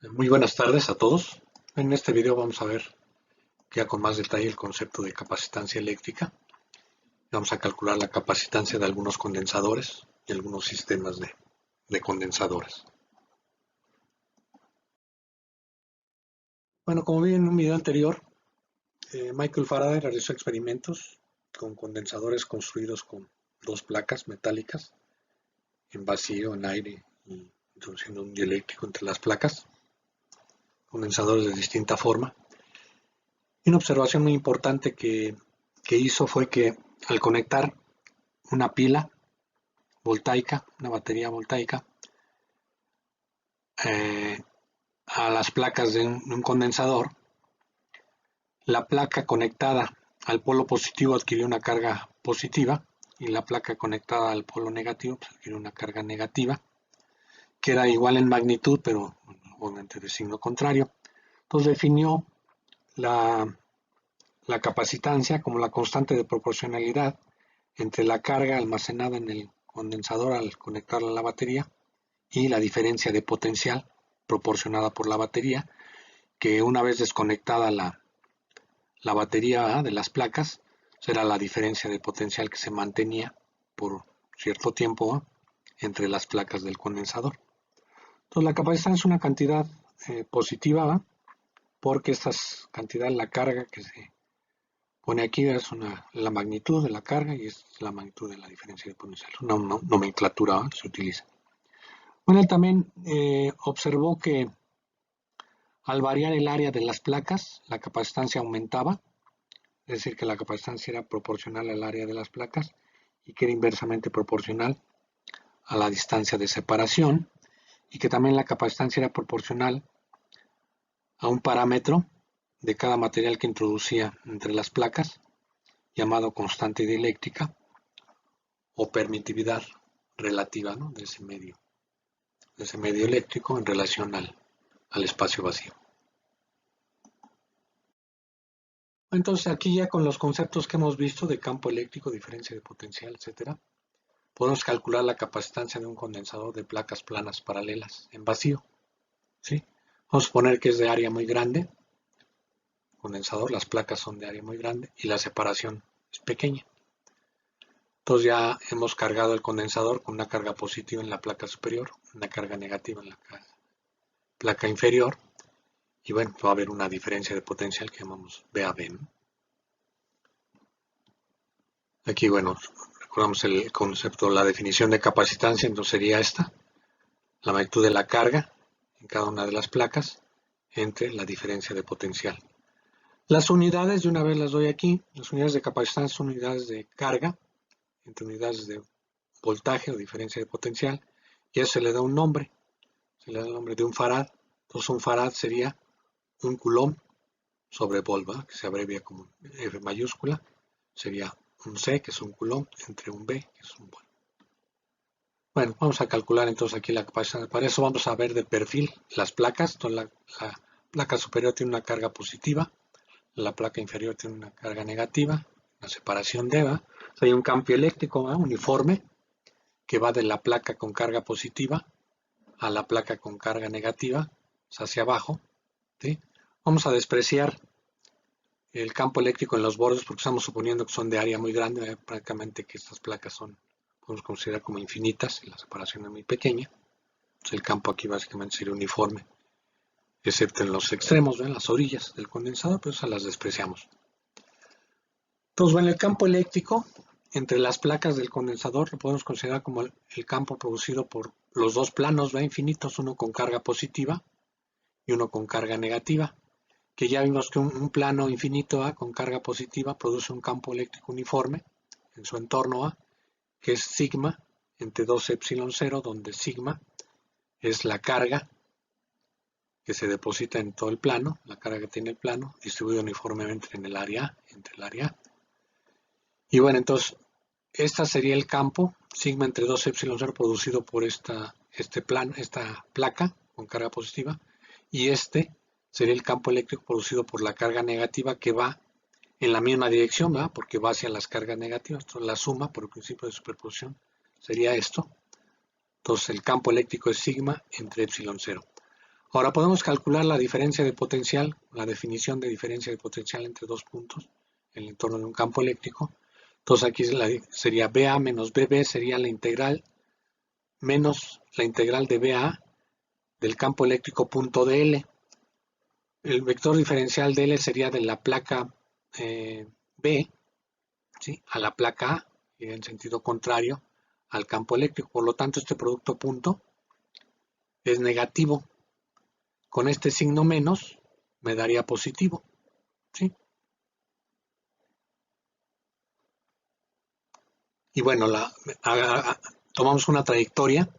Muy buenas tardes a todos. En este video vamos a ver ya con más detalle el concepto de capacitancia eléctrica. Vamos a calcular la capacitancia de algunos condensadores y algunos sistemas de condensadores. Bueno, como vi en un video anterior, Michael Faraday realizó experimentos con condensadores construidos con dos placas metálicas en vacío, en aire, y introduciendo un dieléctrico entre las placas, condensadores de distinta forma. Y una observación muy importante que hizo fue que al conectar una pila voltaica, una batería voltaica, eh, a las placas de un condensador, la placa conectada al polo positivo adquirió una carga positiva y la placa conectada al polo negativo pues, adquirió una carga negativa, que era igual en magnitud, pero obviamente de signo contrario. Entonces definió la capacitancia como la constante de proporcionalidad entre la carga almacenada en el condensador al conectarla a la batería y la diferencia de potencial proporcionada por la batería, que una vez desconectada la batería de las placas, será la diferencia de potencial que se mantenía por cierto tiempo entre las placas del condensador. Entonces la capacidad es una cantidad positiva, porque esta cantidad, la carga que se pone aquí es la magnitud de la carga y es la magnitud de la diferencia de potencial. Una nomenclatura se utiliza. Bueno, él también observó que al variar el área de las placas, la capacitancia aumentaba, es decir, que la capacitancia era proporcional al área de las placas y que era inversamente proporcional a la distancia de separación, y que también la capacitancia era proporcional a un parámetro de cada material que introducía entre las placas, llamado constante dieléctrica o permitividad relativa, ¿no?, de ese medio eléctrico en relación al espacio vacío. Entonces aquí ya con los conceptos que hemos visto de campo eléctrico, diferencia de potencial, etc., podemos calcular la capacitancia de un condensador de placas planas paralelas en vacío. ¿Sí? Vamos a suponer que es de área muy grande, condensador, las placas son de área muy grande y la separación es pequeña. Entonces ya hemos cargado el condensador con una carga positiva en la placa superior, una carga negativa en la placa inferior, y bueno, va a haber una diferencia de potencial que llamamos VAB, ¿no? Aquí, bueno, recordamos el concepto, la definición de capacitancia, entonces sería esta: la magnitud de la carga en cada una de las placas entre la diferencia de potencial. Las unidades, de una vez las doy aquí, las unidades de capacitancia son unidades de carga entre unidades de voltaje o diferencia de potencial, y a eso se le da un nombre, se le da el nombre de un farad. Entonces un farad sería un coulomb sobre volt, ¿verdad?, que se abrevia como F mayúscula, sería un C, que es un coulomb, entre un B, que es un volt. Bueno, vamos a calcular entonces aquí la capacidad. Para eso vamos a ver de perfil las placas. Entonces la placa superior tiene una carga positiva, la placa inferior tiene una carga negativa, la separación de EVA. Hay un campo eléctrico uniforme que va de la placa con carga positiva a la placa con carga negativa, hacia abajo. ¿Sí? Vamos a despreciar el campo eléctrico en los bordes porque estamos suponiendo que son de área muy grande, prácticamente que estas placas son, podemos considerar como infinitas y la separación es muy pequeña. Entonces el campo aquí básicamente sería uniforme, excepto en los extremos, en las orillas del condensador, pero esas las despreciamos. Entonces, bueno, el campo eléctrico entre las placas del condensador lo podemos considerar como el campo producido por los dos planos infinitos, uno con carga positiva y uno con carga negativa, que ya vimos que un plano infinito con carga positiva produce un campo eléctrico uniforme en su entorno que es sigma entre 2 epsilon 0, donde sigma es la carga que se deposita en todo el plano, la carga que tiene el plano, distribuida uniformemente en el área A, entre el área A. Y bueno, entonces, esta sería el campo, sigma entre 2 epsilon 0 producido por esta placa con carga positiva, y este sería el campo eléctrico producido por la carga negativa, que va en la misma dirección, ¿verdad?, porque va hacia las cargas negativas. Entonces la suma por el principio de superposición sería esto. Entonces el campo eléctrico es sigma entre epsilon 0. Ahora podemos calcular la diferencia de potencial, la definición de diferencia de potencial entre dos puntos en el entorno de un campo eléctrico. Entonces aquí sería BA menos BB, sería la integral menos la integral de BA del campo eléctrico punto DL. El vector diferencial DL sería de la placa B, ¿sí?, a la placa A, y en sentido contrario al campo eléctrico. Por lo tanto, este producto punto es negativo. Con este signo menos me daría positivo, ¿sí? Y bueno, tomamos una trayectoria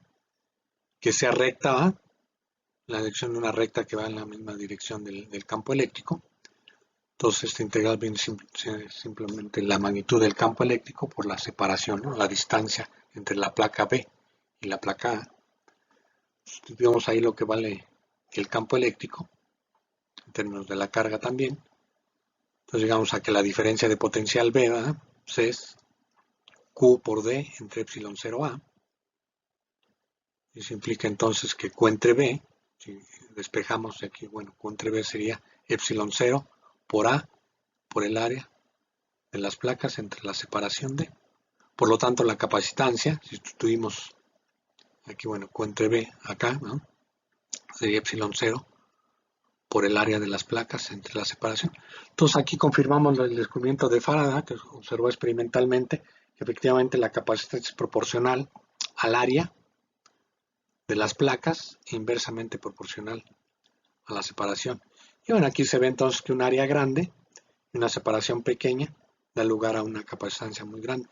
que sea recta, ¿va?, la dirección de una recta que va en la misma dirección del campo eléctrico. Entonces esta integral viene simplemente la magnitud del campo eléctrico por la separación, ¿no?, la distancia entre la placa B y la placa A. Estudiamos ahí lo que vale el campo eléctrico en términos de la carga también. Entonces llegamos a que la diferencia de potencial B, ¿verdad?, pues es Q por D entre epsilon 0A. Eso implica entonces que Q entre B, si despejamos aquí, bueno, Q entre B sería epsilon 0 por A por el área de las placas entre la separación D. Por lo tanto, la capacitancia, si sustituimos aquí, bueno, Q entre B acá, ¿no?, sería epsilon 0 por el área de las placas entre la separación. Entonces aquí confirmamos el descubrimiento de Faraday, que observó experimentalmente que efectivamente la capacitancia es proporcional al área de las placas e inversamente proporcional a la separación. Y bueno, aquí se ve entonces que un área grande y una separación pequeña da lugar a una capacitancia muy grande.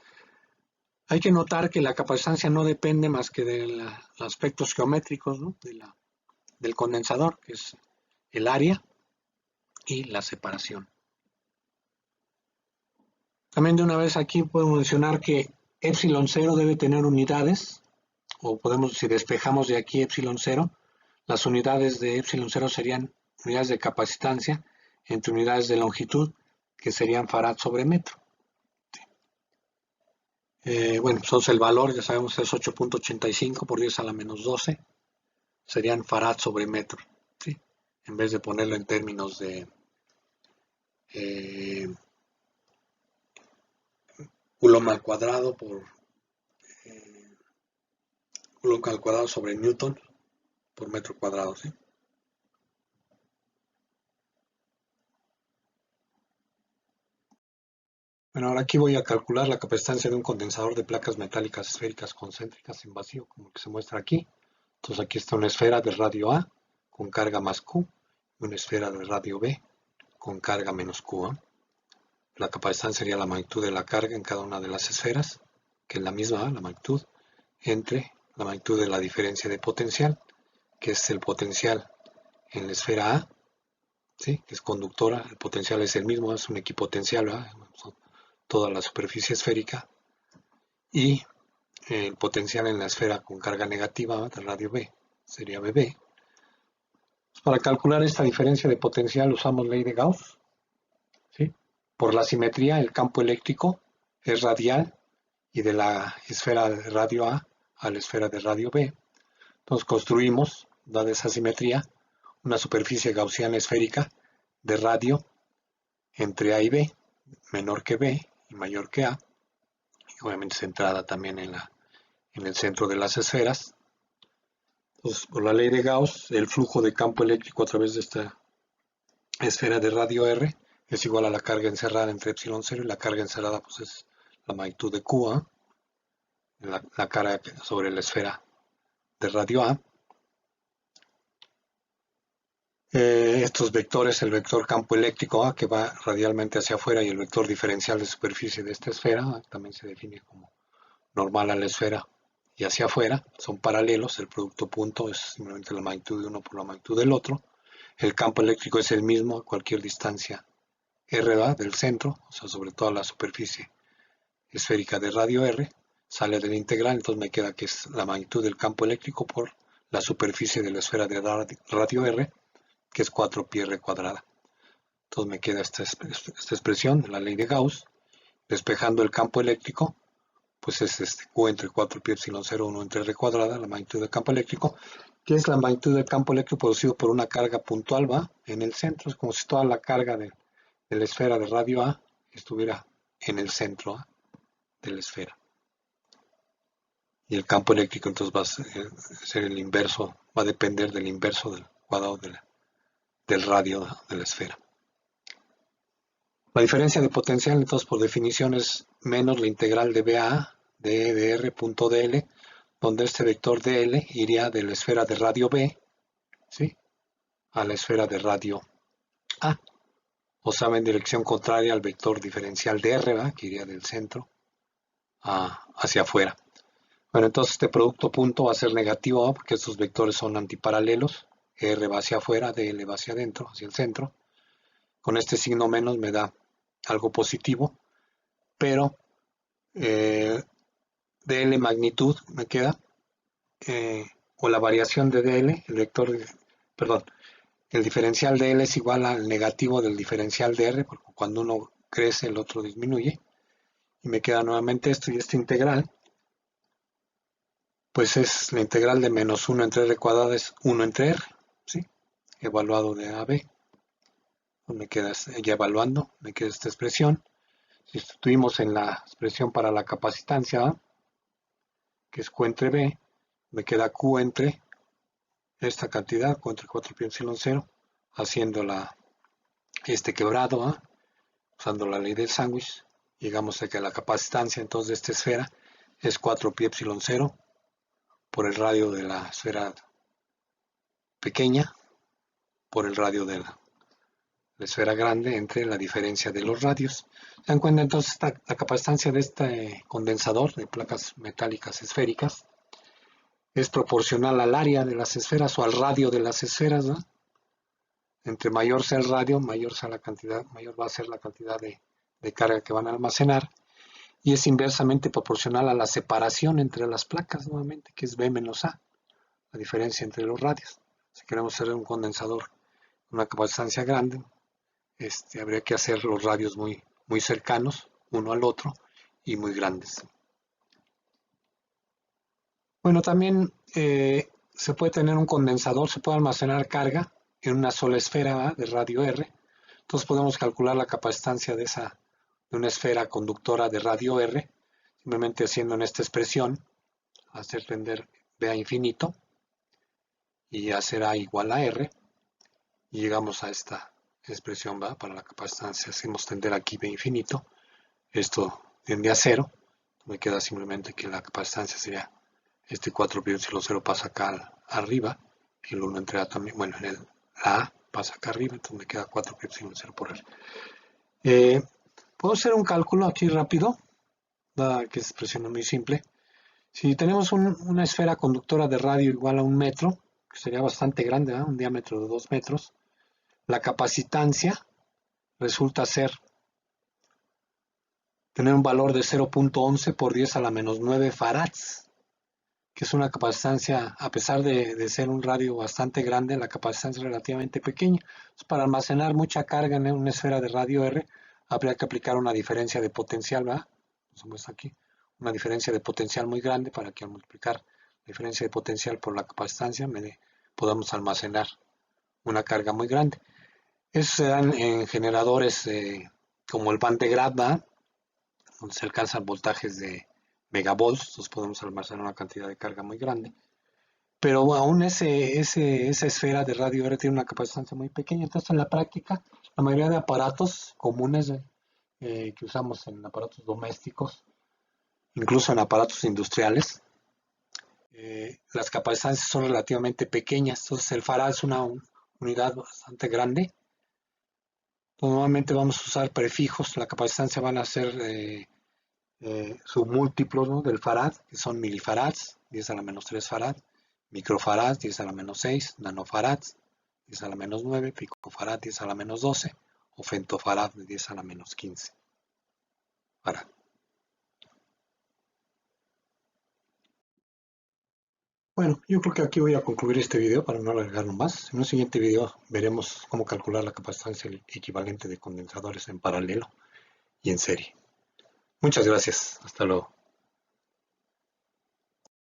Hay que notar que la capacitancia no depende más que de los aspectos geométricos, ¿no?, del condensador, que es el área y la separación. También de una vez aquí puedo mencionar que epsilon 0 debe tener unidades, o podemos, si despejamos de aquí epsilon 0, las unidades de epsilon 0 serían unidades de capacitancia entre unidades de longitud, que serían farad sobre metro. Bueno, entonces el valor, ya sabemos, es 8.85 por 10 a la menos 12, serían farad sobre metro, ¿sí?, en vez de ponerlo en términos de Coulomb al cuadrado por Coulomb al cuadrado sobre Newton por metro cuadrado, ¿sí? Bueno, ahora aquí voy a calcular la capacitancia de un condensador de placas metálicas esféricas concéntricas en vacío, como el que se muestra aquí. Entonces aquí está una esfera de radio A con carga más Q y una esfera de radio B con carga menos Q, ¿eh? La capacitancia sería la magnitud de la carga en cada una de las esferas, que es la misma, la magnitud, entre la magnitud de la diferencia de potencial, que es el potencial en la esfera A, ¿sí?, que es conductora. El potencial es el mismo, es un equipotencial, ¿verdad?, toda la superficie esférica, y el potencial en la esfera con carga negativa de radio B sería BB. Para calcular esta diferencia de potencial usamos ley de Gauss, ¿sí? Por la simetría, el campo eléctrico es radial y de la esfera de radio A la esfera de radio B. Entonces construimos, dada esa simetría, una superficie gaussiana esférica de radio entre A y B, menor que B y mayor que A, y obviamente centrada también en el centro de las esferas. Entonces, por la ley de Gauss, el flujo de campo eléctrico a través de esta esfera de radio R es igual a la carga encerrada entre epsilon 0, y la carga encerrada pues es la magnitud de Q, ¿eh?, la carga sobre la esfera de radio A. Estos vectores, el vector campo eléctrico A, que va radialmente hacia afuera, y el vector diferencial de superficie de esta esfera, también se define como normal a la esfera y hacia afuera, son paralelos. El producto punto es simplemente la magnitud de uno por la magnitud del otro. El campo eléctrico es el mismo a cualquier distancia R del centro, o sea, sobre toda la superficie esférica de radio R, sale del integral. Entonces me queda que es la magnitud del campo eléctrico por la superficie de la esfera de radio R, que es 4πr cuadrada. Entonces me queda esta expresión de la ley de Gauss. Despejando el campo eléctrico, pues es Q entre 4π epsilon 0, 1 entre R cuadrada, la magnitud del campo eléctrico, que es la magnitud del campo eléctrico producido por una carga puntual, ¿va? En el centro. Es como si toda la carga de la esfera de radio A estuviera en el centro, ¿va? De la esfera. Y el campo eléctrico entonces va a ser el inverso, va a depender del inverso del cuadrado del radio de la esfera. La diferencia de potencial entonces por definición es menos la integral de BA de r.dl, donde este vector dl iría de la esfera de radio B, ¿sí?, a la esfera de radio A, o sea, en dirección contraria al vector diferencial de r, ¿va?, que iría del centro hacia afuera. Bueno, entonces este producto punto va a ser negativo, ¿va?, porque estos vectores son antiparalelos. R va hacia afuera, dl va hacia adentro, hacia el centro. Con este signo menos me da algo positivo, pero dl magnitud me queda, o la variación de dl, el diferencial de L es igual al negativo del diferencial de R, porque cuando uno crece el otro disminuye, y me queda nuevamente esto, y esta integral, pues es la integral de menos 1 entre R cuadrada es 1 entre R, ¿sí?, evaluado de A a B. Pues me queda, ya evaluando, me queda esta expresión. Si sustituimos en la expresión para la capacitancia A, que es Q entre B, me queda Q entre esta cantidad, Q entre 4πε0, haciendo este quebrado, ¿eh?, usando la ley del sándwich, llegamos a que la capacitancia entonces de esta esfera es 4πε0 por el radio de la esfera pequeña por el radio de la esfera grande entre la diferencia de los radios. Se dan cuenta entonces la capacitancia de este condensador de placas metálicas esféricas es proporcional al área de las esferas o al radio de las esferas, ¿no? Entre mayor sea el radio, mayor va a ser la cantidad de carga que van a almacenar, y es inversamente proporcional a la separación entre las placas, nuevamente, que es B menos A, la diferencia entre los radios. Si queremos hacer un condensador con una capacitancia grande, habría que hacer los radios muy, muy cercanos uno al otro y muy grandes. Bueno, también se puede tener un condensador, se puede almacenar carga en una sola esfera de radio R. Entonces podemos calcular la capacitancia de una esfera conductora de radio R, simplemente haciendo en esta expresión, hacer tender B a infinito y hacer A igual a R, y llegamos a esta expresión, ¿va?, para la capacitancia. Hacemos tender aquí B infinito, esto tiende a 0, me queda simplemente que la capacitancia sería este 4πε0 pasa acá arriba, y el 1 entre A también, bueno, la A pasa acá arriba, entonces me queda 4πε0 por R. Puedo hacer un cálculo aquí rápido, dada que es expresión muy simple. Si tenemos una esfera conductora de radio igual a 1 metro, que sería bastante grande, ¿eh?, un diámetro de 2 metros, la capacitancia resulta ser tener un valor de 0.11 por 10 a la menos 9 farads, que es una capacitancia, a pesar de ser un radio bastante grande, la capacitancia es relativamente pequeña. Entonces, para almacenar mucha carga en una esfera de radio R, habría que aplicar una diferencia de potencial, ¿verdad? Nos muestra aquí, una diferencia de potencial muy grande para que al multiplicar la diferencia de potencial por la capacitancia podamos almacenar una carga muy grande. Eso se dan en generadores como el Van de Graaff, ¿verdad?, donde se alcanzan voltajes de megavolts, entonces podemos almacenar una cantidad de carga muy grande. Pero aún esa esfera de radio R tiene una capacitancia muy pequeña. Entonces, en la práctica, la mayoría de aparatos comunes que usamos en aparatos domésticos, incluso en aparatos industriales, las capacitancias son relativamente pequeñas. Entonces, el farad es una unidad bastante grande. Entonces, normalmente vamos a usar prefijos. La capacitancia van a ser submúltiplos, ¿no?, del farad, que son milifarads, 10 a la menos 3 farad, microfarads, 10 a la menos 6, nanofarads, 10 a la menos 9, picofarad, 10 a la menos 12, o femtofarad, 10 a la menos 15 farad. Bueno, yo creo que aquí voy a concluir este video para no alargarlo más. En un siguiente video veremos cómo calcular la capacitancia equivalente de condensadores en paralelo y en serie. Muchas gracias. Hasta luego.